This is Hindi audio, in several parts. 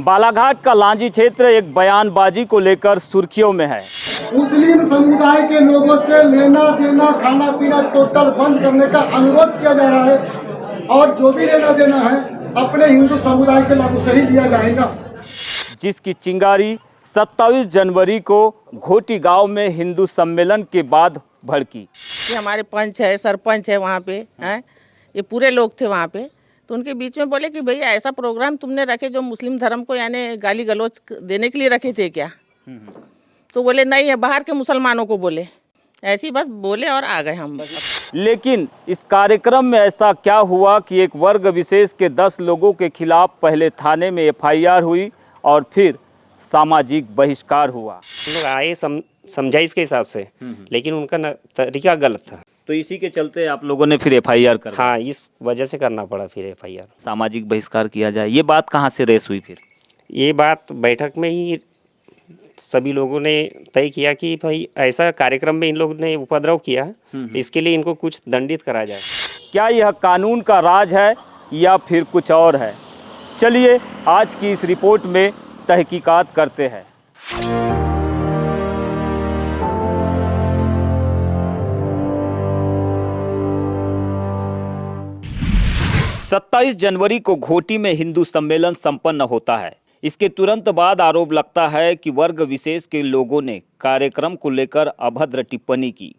बालाघाट का लांजी क्षेत्र एक बयानबाजी को लेकर सुर्खियों में है। मुस्लिम समुदाय के लोगों से लेना देना खाना पीना टोटल बंद करने का अनुरोध किया जा रहा है और जो भी लेना देना है अपने हिंदू समुदाय के लागू से ही दिया जाएगा। जिसकी चिंगारी 27 जनवरी को घोटी गांव में हिंदू सम्मेलन के बाद भड़की। ये हमारे पंच है, सरपंच है, वहाँ पे हैं, ये पूरे लोग थे वहाँ पे। तो उनके बीच में बोले कि भैया ऐसा प्रोग्राम तुमने रखे जो मुस्लिम धर्म को यानी गाली गलौज देने के लिए रखे थे क्या? तो बोले नहीं है, बाहर के मुसलमानों को बोले। ऐसी बस बोले और आ गए हम। लेकिन इस कार्यक्रम में ऐसा क्या हुआ कि एक वर्ग विशेष के 10 लोगों के खिलाफ पहले थाने में एफआईआर हुई और फिर सामाजिक बहिष्कार हुआ। लोग आए समझाइश के हिसाब से, लेकिन उनका तरीका गलत था। तो इसी के चलते आप लोगों ने फिर एफआईआर कर। हाँ, इस वजह से करना पड़ा फिर एफआईआर। सामाजिक बहिष्कार किया जाए, ये बात कहाँ से रेस हुई? फिर ये बात बैठक में ही सभी लोगों ने तय किया कि भाई ऐसा कार्यक्रम में इन लोगों ने उपद्रव किया, इसके लिए इनको कुछ दंडित करा जाए। क्या यह कानून का राज है या फिर कुछ और है? चलिए आज की इस रिपोर्ट में तहकीकात करते हैं। 27 जनवरी को घोटी में हिंदू सम्मेलन संपन्न होता है। इसके तुरंत बाद आरोप लगता है कि वर्ग विशेष के लोगों ने कार्यक्रम को लेकर अभद्र टिप्पणी की।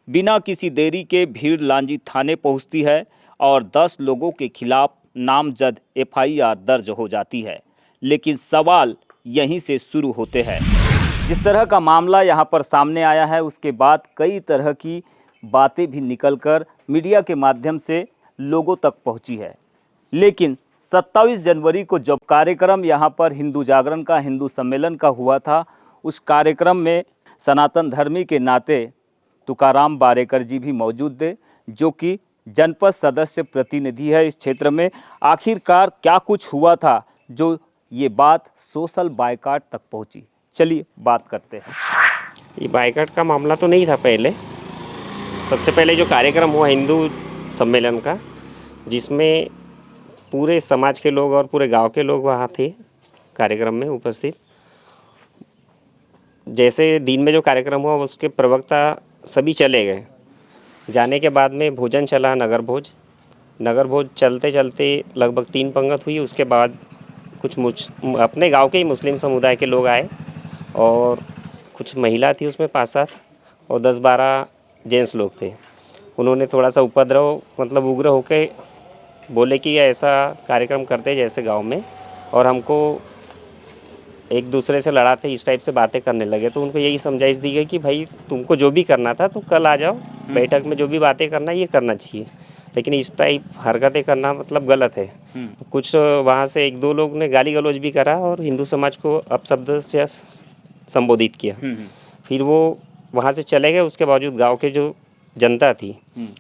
बिना किसी देरी के भीड़ लांजी थाने पहुंचती है और 10 लोगों के खिलाफ नामजद एफआईआर दर्ज हो जाती है। लेकिन सवाल यहीं से शुरू होते हैं। जिस तरह का मामला यहाँ पर सामने आया है, उसके बाद कई तरह की बातें भी निकलकर मीडिया के माध्यम से लोगों तक पहुँची है। लेकिन 27 जनवरी को जब कार्यक्रम यहाँ पर हिंदू जागरण का, हिंदू सम्मेलन का हुआ था, उस कार्यक्रम में सनातन धर्मी के नाते तुकाराम बारेकर जी भी मौजूद थे, जो कि जनपद सदस्य प्रतिनिधि है इस क्षेत्र में। आखिरकार क्या कुछ हुआ था जो ये बात सोशल बायकॉट तक पहुंची? चलिए बात करते हैं। ये बायकॉट का मामला तो नहीं था। पहले सबसे पहले जो कार्यक्रम हुआ हिंदू सम्मेलन का, जिसमें पूरे समाज के लोग और पूरे गांव के लोग वहाँ थे कार्यक्रम में उपस्थित। जैसे दिन में जो कार्यक्रम हुआ उसके प्रवक्ता सभी चले गए। जाने के बाद में भोजन चला, नगर भोज चलते चलते लगभग 3 पंगत हुई। उसके बाद कुछ अपने गांव के ही मुस्लिम समुदाय के लोग आए और कुछ महिला थी उसमें 5-7 और 10-12 जेंट्स लोग थे। उन्होंने थोड़ा सा उपद्रव मतलब उग्र होकर बोले कि ऐसा कार्यक्रम करते जैसे गांव में, और हमको एक दूसरे से लड़ाते, इस टाइप से बातें करने लगे। तो उनको यही समझाइश दी गई कि भाई तुमको जो भी करना था तो कल आ जाओ, बैठक में जो भी बातें करना ये करना चाहिए, लेकिन इस टाइप हरकतें करना मतलब गलत है। कुछ वहाँ से 1-2 लोग ने गाली गलौज भी करा और हिंदू समाज को अपशब्द से संबोधित किया। फिर वो वहाँ से चले गए। उसके बावजूद गाँव के जो जनता थी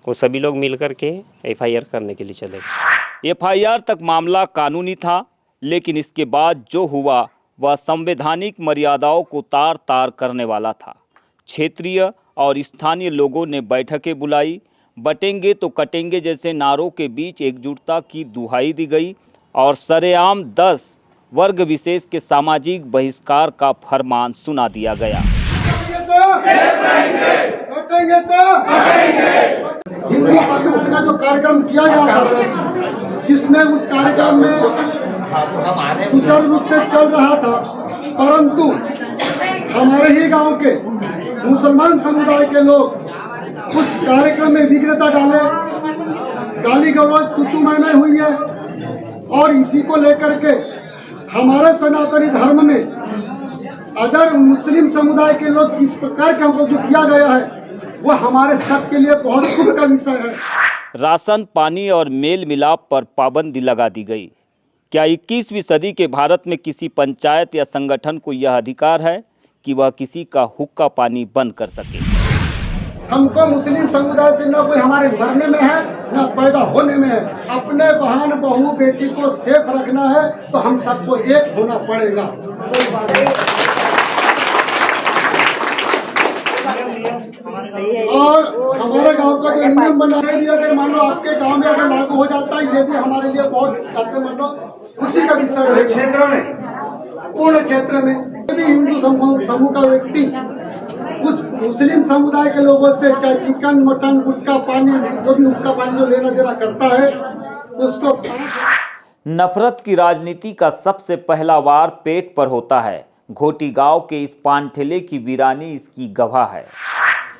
वो सभी लोग मिलकर के एफआईआर करने के लिए चले गए। एफआईआर तक मामला कानूनी था, लेकिन इसके बाद जो हुआ वह संवैधानिक मर्यादाओं को तार तार करने वाला था। क्षेत्रीय और स्थानीय लोगों ने बैठकें बुलाई, बटेंगे तो कटेंगे जैसे नारों के बीच एकजुटता की दुहाई दी गई और सरेआम 10 वर्ग विशेष के सामाजिक बहिष्कार का फरमान सुना दिया गया। हिंदू सम्मेलन का जो कार्यक्रम किया गया था, जिसमें उस कार्यक्रम में सुचारू रूप से चल रहा था, परंतु हमारे ही गांव के मुसलमान समुदाय के लोग उस कार्यक्रम में विघ्नता डाले, गाली गलौज तुतुमय हुई है। और इसी को लेकर के हमारे सनातनी धर्म में अदर मुस्लिम समुदाय के लोग किस प्रकार का हमको जो किया गया है वह हमारे सबके लिए बहुत दुख का विषय है। राशन, पानी और मेल मिलाप पर पाबंदी लगा दी गई। क्या 21वीं सदी के भारत में किसी पंचायत या संगठन को यह अधिकार है कि वह किसी का हुक्का पानी बंद कर सके? हमको मुस्लिम समुदाय से न कोई हमारे मरने में है न पैदा होने में है। अपने बहन बहू बेटी को सेफ रखना है तो हम सबको एक होना पड़ेगा। और हमारे गांव का जो नियम बना है भी अगर मान लो आपके गांव में अगर लागू हो जाता है, ये भी हमारे लिए बहुत मतलब खुशी का विषय है। क्षेत्र में पूर्ण क्षेत्र में भी हिंदू समूह का व्यक्ति उस मुस्लिम समुदाय के लोगों से चाहे चिकन मटन गुटखा पानी जो भी हुक्का पानी जो लेना देना करता है उसको नफरत की राजनीति का सबसे पहला वार पेट पर होता है। घोटी गांव के इस पान ठेले की वीरानी इसकी गवाह है।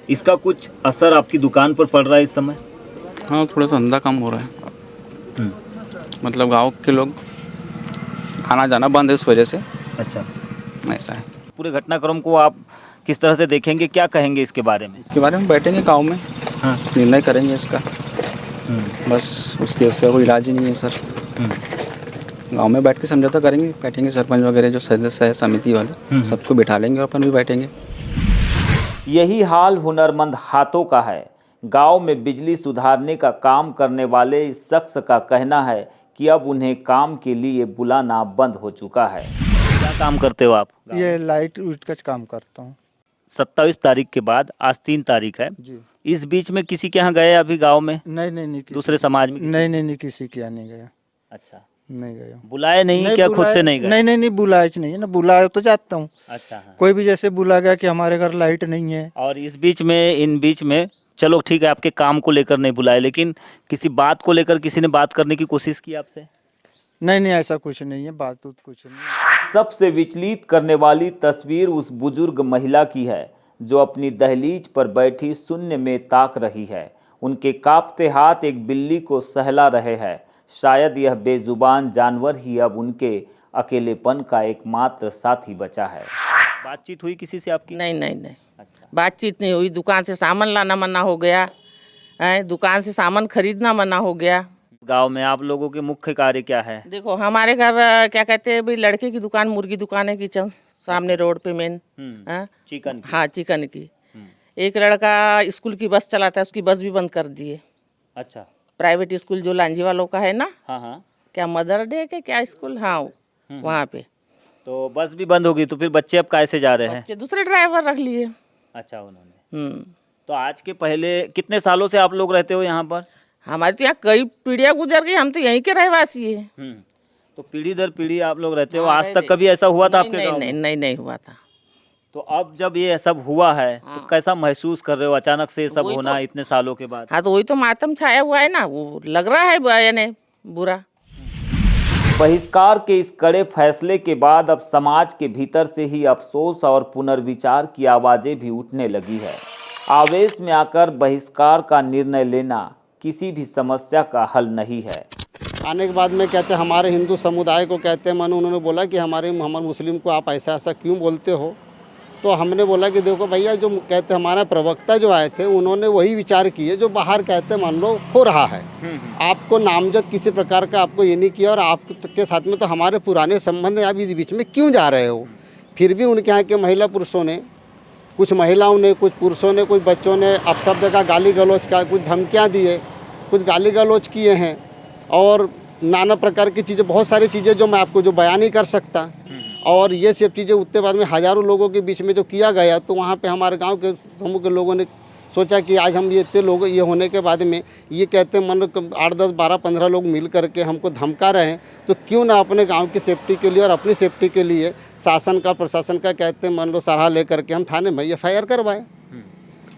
इसका कुछ असर आपकी दुकान पर पड़ रहा है इस समय? हाँ, थोड़ा सा धंधा कम हो रहा है। मतलब गांव के लोग आना जाना बंद है इस वजह से। अच्छा, ऐसा है। पूरे घटनाक्रम को आप किस तरह से देखेंगे, क्या कहेंगे इसके बारे में? इसके बारे में बैठेंगे गांव में, हाँ। निर्णय करेंगे इसका। बस उसका कोई इलाज ही नहीं है सर। गांव में बैठ के समझौता करेंगे, बैठेंगे सरपंच वगैरह जो सदस्य है समिति वाले सबको बिठा लेंगे और अपन भी बैठेंगे। यही हाल हुनरमंद हाथों का है। गांव में बिजली सुधारने का काम करने वाले इस शख्स का कहना है कि अब उन्हें काम के लिए बुलाना बंद हो चुका है। क्या काम करते हो आप? ये लाइट उइट का काम करता हूँ। 27 तारीख के बाद आज 3 तारीख है जी। इस बीच में किसी के यहाँ गए अभी गांव में? नहीं दूसरे समाज में? नहीं किसी के यहाँ नहीं गया। अच्छा, नहीं गया। बुलाए नहीं क्या? खुद से नहीं गए? नहीं बुलाया नहीं है ना, बुलाया तो जाता हूँ। अच्छा, हाँ। कोई भी जैसे बुला गया कि हमारे घर लाइट नहीं है। और इन बीच में चलो ठीक है, आपके काम को लेकर नहीं बुलाए, लेकिन किसी बात को लेकर किसी ने बात करने की कोशिश की आपसे? नहीं ऐसा कुछ नहीं है, बात तो कुछ नहीं है। सबसे विचलित करने वाली तस्वीर उस बुजुर्ग महिला की है जो अपनी दहलीज पर बैठी शून्य में ताक रही है। उनके कांपते हाथ एक बिल्ली को सहला रहे हैं। शायद यह बेजुबान जानवर ही अब उनके अकेलेपन का एकमात्र साथी बचा है। बातचीत हुई किसी से आपकी? नहीं। अच्छा, बातचीत नहीं हुई। दुकान से सामान लाना मना हो गया है, दुकान से सामान खरीदना मना हो गया। गांव में आप लोगों के मुख्य कार्य क्या है? देखो हमारे घर क्या कहते हैं भाई, लड़के की दुकान मुर्गी दुकान है किचन सामने रोड पे मेन। चिकन की? हाँ, चिकन की। एक लड़का स्कूल की बस चलाता है, उसकी बस भी बंद कर दिए। अच्छा, प्राइवेट स्कूल जो लांजी वालों का है ना, हाँ। क्या मदर डे के क्या स्कूल, हाँ वहाँ पे तो बस भी बंद होगी, तो फिर बच्चे अब कैसे जा रहे हैं? बच्चे दूसरे ड्राइवर रख लिए। अच्छा, उन्होंने। तो आज के पहले कितने सालों से आप लोग रहते हो यहाँ पर? हमारी तो यहाँ कई पीढ़ियाँ गुजर गई, हम तो यहीं के रहवासी है। तो पीढ़ी दर पीढ़ी आप लोग रहते हो। हाँ, आज तक कभी ऐसा हुआ था आपके गांव में? नहीं हुआ था। तो अब जब ये सब हुआ है तो कैसा महसूस कर रहे हो अचानक से ये सब वही होना तो। इतने सालों के बाद? हाँ, तो वही तो मातम छाया हुआ है ना, वो लग रहा है यानी बुरा। बहिष्कार के इस कड़े फैसले के बाद अब समाज के भीतर से ही अफसोस और पुनर्विचार की आवाजें भी उठने लगी है। आवेश में आकर बहिष्कार का निर्णय लेना किसी भी समस्या का हल नहीं है। आने के बाद में कहते हमारे हिंदू समुदाय को कहते हैं, मानो उन्होंने बोला कि हमारे मोहम्मद मुस्लिम को आप ऐसा क्यों बोलते हो? तो हमने बोला कि देखो भैया, जो कहते हमारा प्रवक्ता जो आए थे उन्होंने वही विचार किए जो बाहर कहते मान लो हो रहा है। आपको नामजद किसी प्रकार का आपको ये नहीं किया, और आपके साथ में तो हमारे पुराने संबंध आप इस बीच में क्यों जा रहे हो? फिर भी उनके यहाँ के महिला पुरुषों ने, कुछ महिलाओं ने, कुछ पुरुषों ने, कुछ बच्चों ने अपशब्द का गाली गलौज का, कुछ धमकियाँ दिए, कुछ गाली गलौज किए हैं, और नाना प्रकार की चीज़ें, बहुत सारी चीज़ें जो मैं आपको जो बयान नहीं कर सकता। और ये सब चीज़ें उतने बाद में हज़ारों लोगों के बीच में जो किया गया, तो वहाँ पे हमारे गांव के समूह के लोगों ने सोचा कि आज हम ये इतने लोग ये होने के बाद में ये कहते हैं मन 8, 10, 12, 15 लोग मिल करके हमको धमका रहे हैं, तो क्यों ना अपने गांव की सेफ्टी के लिए और अपनी सेफ्टी के लिए शासन का, प्रशासन का कहते हैं मान लो सराहा ले करके हम थाने में FIR करवाए।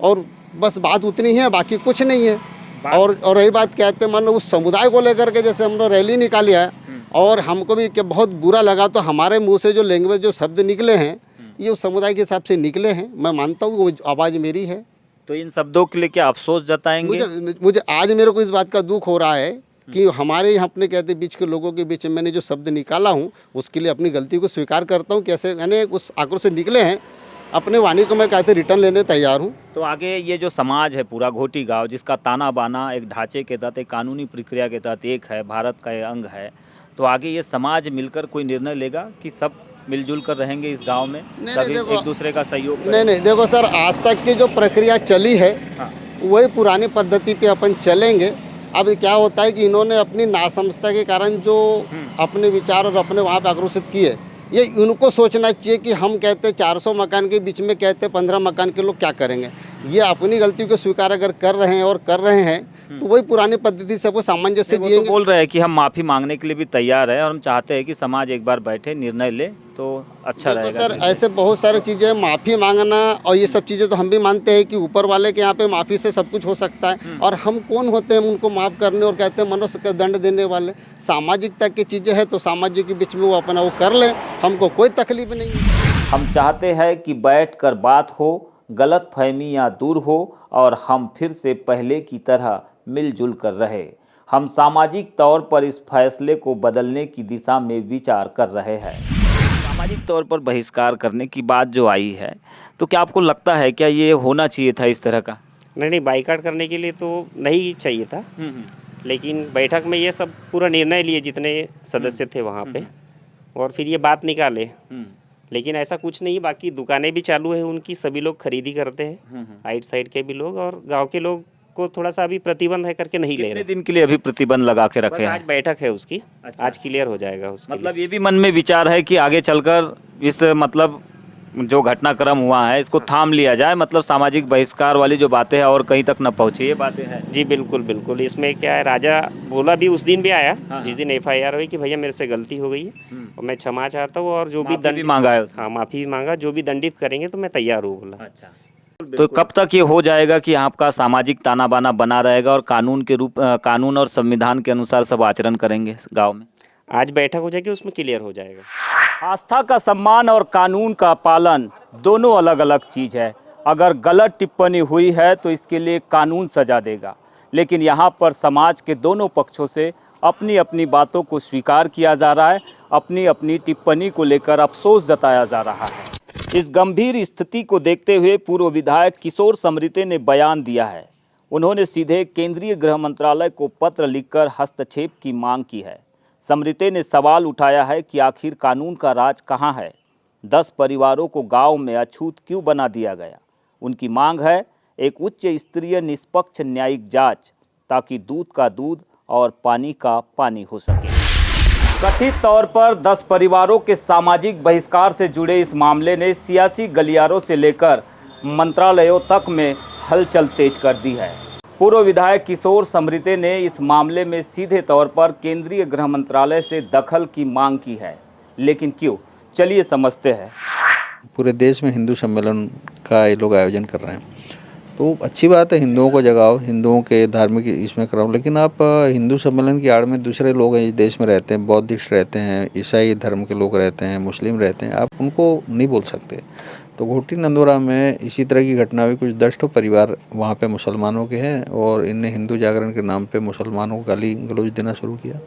और बस बात उतनी ही है, बाकी कुछ नहीं है। और रही बात कहते हैं मान लो उस समुदाय को लेकर के, जैसे हम लोग रैली निकाली है और हमको भी बहुत बुरा लगा, तो हमारे मुंह से जो लैंग्वेज जो शब्द निकले हैं ये उस समुदाय के हिसाब से निकले हैं। मैं मानता हूँ वो आवाज़ मेरी है। तो इन शब्दों के लिए क्या अफसोस जताएंगे? मुझे आज मेरे को इस बात का दुख हो रहा है कि हमारे यहाँ अपने कहते बीच के लोगों के बीच में मैंने जो शब्द निकाला हूँ उसके लिए अपनी गलती को स्वीकार करता हूँ। कैसे मैंने उस आक्रोश से निकले हैं, अपने वाणी को मैं कहते रिटर्न लेने तैयार हूँ। तो आगे ये जो समाज है पूरा घोटी गांव, जिसका ताना बाना एक ढांचे के तहत, एक कानूनी प्रक्रिया के तहत एक है, भारत का एक अंग है, तो आगे ये समाज मिलकर कोई निर्णय लेगा कि सब मिलजुल कर रहेंगे इस गांव में, सभी एक दूसरे का सहयोग करेंगे? नहीं देखो सर, आज तक की जो प्रक्रिया चली है वही पुरानी पद्धति पे अपन चलेंगे। अब क्या होता है कि इन्होंने अपनी नासमझता के कारण जो अपने विचार और अपने वहाँ पे आक्रोशित किए, ये उनको सोचना चाहिए कि हम कहते 400 मकान के बीच में कहते 15 मकान के लोग क्या करेंगे। ये अपनी गलती को स्वीकार अगर कर रहे हैं और कर रहे हैं तो वही पुरानी पद्धति से वो सामंजस्य वो तो जिएंगे। बोल रहे हैं कि हम माफ़ी मांगने के लिए भी तैयार है और हम चाहते हैं कि समाज एक बार बैठे निर्णय ले तो अच्छा देखो रहेगा। सर, ऐसे बहुत सारी चीज़ें, माफ़ी मांगना और ये सब चीज़ें तो हम भी मानते हैं कि ऊपर वाले के यहाँ पे माफ़ी से सब कुछ हो सकता है। और हम कौन होते हैं उनको माफ़ करने और कहते हैं मनुष्य का दंड देने वाले। सामाजिकता की चीज़ें हैं तो सामाजिक के बीच में वो अपना वो कर ले, हमको कोई तकलीफ नहीं है। हम चाहते हैं कि बैठकर बात हो, गलत फहमियाँ दूर हो और हम फिर से पहले की तरह मिलजुल कर रहे। हम सामाजिक तौर पर इस फैसले को बदलने की दिशा में विचार कर रहे हैं। सामाजिक तौर पर बहिष्कार करने की बात जो आई है, तो क्या आपको लगता है क्या ये होना चाहिए था इस तरह का? नहीं, बाइकाट करने के लिए तो नहीं चाहिए था, लेकिन बैठक में ये सब पूरा निर्णय लिए जितने सदस्य थे वहाँ पे, और फिर ये बात निकाले। लेकिन ऐसा कुछ नहीं, बाकी दुकानें भी चालू है उनकी, सभी लोग खरीदी करते हैं, आइट साइड के भी लोग, और गांव के लोग को थोड़ा सा अभी प्रतिबंध है करके नहीं ले कितने रहे। दिन के लिए अभी प्रतिबंध लगा के बस रखे आज हैं? बैठक है उसकी, अच्छा। आज क्लियर हो जाएगा उसके मतलब ये भी मन में विचार है कि आगे चलकर इस मतलब जो घटनाक्रम हुआ है इसको थाम लिया जाए, मतलब सामाजिक बहिष्कार वाली जो बातें हैं और कहीं तक न पहुंचे, ये बातें हैं। जी बिल्कुल बिल्कुल। इसमें क्या है, राजा बोला भी उस दिन भी आया, हाँ, जिस दिन FIR हुई कि भैया मेरे से गलती हो गई है और मैं क्षमा चाहता हूँ, और जो भी माफ़ी भी मांगा है उसने। हाँ माफ़ी भी मांगा, जो भी दंडित करेंगे तो मैं तैयार हूँ बोला। अच्छा, तो कब तक ये हो जाएगा कि आपका सामाजिक ताना बाना बना रहेगा और कानून और संविधान के अनुसार सब आचरण करेंगे गांव में? आज बैठक हो जाएगी, उसमें क्लियर हो जाएगा। आस्था का सम्मान और कानून का पालन दोनों अलग अलग चीज़ है। अगर गलत टिप्पणी हुई है तो इसके लिए कानून सजा देगा, लेकिन यहाँ पर समाज के दोनों पक्षों से अपनी अपनी बातों को स्वीकार किया जा रहा है, अपनी अपनी टिप्पणी को लेकर अफसोस जताया जा रहा है। इस गंभीर स्थिति को देखते हुए पूर्व विधायक किशोर समृते ने बयान दिया है। उन्होंने सीधे केंद्रीय गृह मंत्रालय को पत्र लिखकर हस्तक्षेप की मांग की है। समृते ने सवाल उठाया है कि आखिर कानून का राज कहाँ है? 10 परिवारों को गांव में अछूत क्यों बना दिया गया? उनकी मांग है एक उच्च स्तरीय निष्पक्ष न्यायिक जांच, ताकि दूध का दूध और पानी का पानी हो सके। कथित तौर पर 10 परिवारों के सामाजिक बहिष्कार से जुड़े इस मामले ने सियासी गलियारों से लेकर मंत्रालयों तक में हलचल तेज कर दी है। पूर्व विधायक किशोर समृते ने इस मामले में सीधे तौर पर केंद्रीय गृह मंत्रालय से दखल की मांग की है, लेकिन क्यों? चलिए समझते हैं। पूरे देश में हिंदू सम्मेलन का ये लोग आयोजन कर रहे हैं, तो अच्छी बात है, हिंदुओं को जगाओ, हिंदुओं के धार्मिक इसमें कराओ, लेकिन आप हिंदू सम्मेलन की आड़ में दूसरे लोग हैं इस देश में रहते हैं, बौद्धिस्ट रहते हैं, ईसाई धर्म के लोग रहते हैं, मुस्लिम रहते हैं, आप उनको नहीं बोल सकते। तो घोटी नंदोरा में इसी तरह की घटना हुई। कुछ 10 परिवार वहाँ पे मुसलमानों के हैं और इनने हिंदू जागरण के नाम पे मुसलमानों को गाली गलौज देना शुरू किया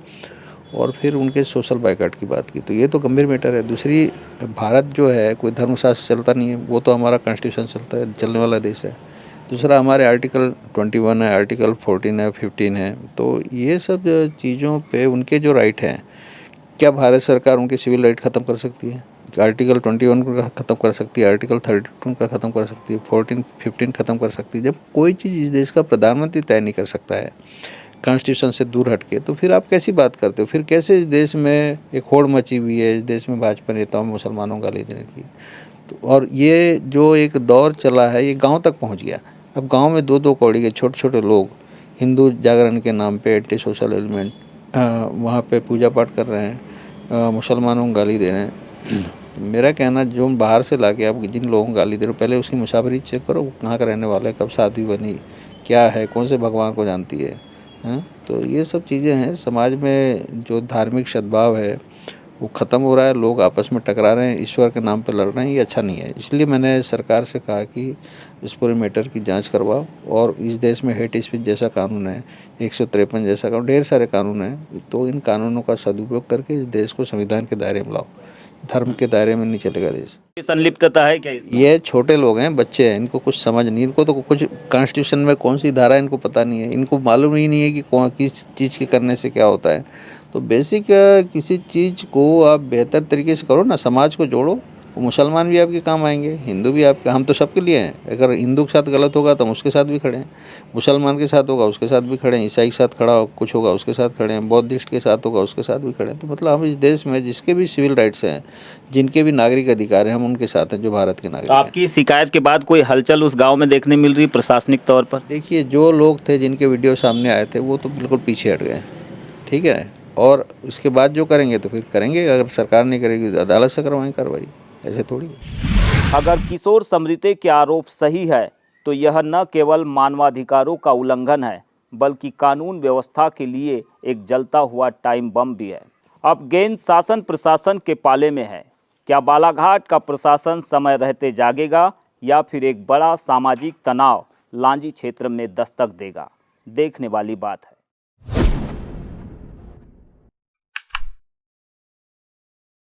और फिर उनके सोशल बाइकाट की बात की। तो ये तो गंभीर मैटर है। दूसरी, भारत जो है कोई धर्मशास्त्र चलता नहीं है, वो तो हमारा कॉन्स्टिट्यूशन चलता है, चलने वाला देश है। दूसरा, हमारे आर्टिकल 21 है, आर्टिकल 14 है, 15 है। तो ये सब चीज़ों पे उनके जो राइट हैं, क्या भारत सरकार उनके सिविल राइट ख़त्म कर सकती है? आर्टिकल 21 का ख़त्म कर सकती है, आर्टिकल 32 का ख़त्म कर सकती है, 14, 15 ख़त्म कर सकती है। जब कोई चीज़ इस देश का प्रधानमंत्री तय नहीं कर सकता है कॉन्स्टिट्यूशन से दूर हट के, तो फिर आप कैसी बात करते हो? फिर कैसे इस देश में एक होड़ मची हुई है, इस देश में भाजपा नेताओं में मुसलमानों का गाली देने की। तो और ये जो एक दौर चला है, ये गाँव तक पहुँच गया। अब गाँव में 2-2 कौड़ी के छोटे छोटे लोग हिंदू जागरण के नाम पे एंटी सोशल एलिमेंट वहाँ पे पूजा पाठ कर रहे हैं, मुसलमानों को गाली दे रहे हैं। मेरा कहना, जो बाहर से लाके आप जिन लोगों को गाली दे रहे हो, पहले उसकी मुसाफरी चेक करो, कहाँ का रहने वाला है, कब शादी बनी, क्या है, कौन से भगवान को जानती है, हैं? तो ये सब चीज़ें हैं। समाज में जो धार्मिक सद्भाव है वो ख़त्म हो रहा है, लोग आपस में टकरा रहे हैं, ईश्वर के नाम पर लड़ रहे हैं, ये अच्छा नहीं है। इसलिए मैंने सरकार से कहा कि इस पूरे मैटर की जांच करवाओ और इस देश में हेट स्पीच जैसा कानून है, 153 जैसा कानून, ढेर सारे कानून हैं, तो इन कानूनों का सदुपयोग करके इस देश को संविधान के दायरे में लाओ। धर्म के दायरे में नहीं चलेगा देश। ये संलिप्तता है क्या इसमें? ये छोटे लोग हैं, बच्चे हैं, इनको कुछ समझ नहीं, इनको तो कुछ कॉन्स्टिट्यूशन में कौन सी धारा है इनको पता नहीं है, इनको मालूम ही नहीं है कि कौन किस चीज़ के करने से क्या होता है। तो बेसिक किसी चीज़ को आप बेहतर तरीके से करो ना, समाज को जोड़ो, वो मुसलमान भी आपके काम आएंगे, हिंदू भी आपके, हम तो सबके लिए हैं। अगर हिंदू के साथ गलत होगा तो हम उसके साथ भी खड़े हैं, मुसलमान के साथ होगा उसके साथ भी खड़े हैं, ईसाई के साथ खड़ा हो कुछ होगा उसके साथ खड़े हैं, बौद्धिस्ट के साथ होगा उसके साथ भी खड़े हैं। तो मतलब हम इस देश में जिसके भी सिविल राइट्स हैं, जिनके भी नागरिक अधिकार हैं, हम उनके साथ हैं जो भारत के नागरिक तो हैं। आपकी शिकायत के बाद कोई हलचल उस गांव में देखने मिल रही प्रशासनिक तौर पर? देखिए, जो लोग थे जिनके वीडियो सामने आए थे वो तो बिल्कुल पीछे हट गए, ठीक है। और उसके बाद जो करेंगे तो फिर करेंगे, अगर सरकार नहीं करेगी तो अदालत से करवाएं कार्रवाई, ऐसे थोड़ी है। अगर किशोर समृद्धि के आरोप सही है तो यह न केवल मानवाधिकारों का उल्लंघन है बल्कि कानून व्यवस्था के लिए एक जलता हुआ टाइम बम भी है। अब गेंद शासन प्रशासन के पाले में है। क्या बालाघाट का प्रशासन समय रहते जागेगा या फिर एक बड़ा सामाजिक तनाव लांजी क्षेत्र में दस्तक देगा? देखने वाली बात है।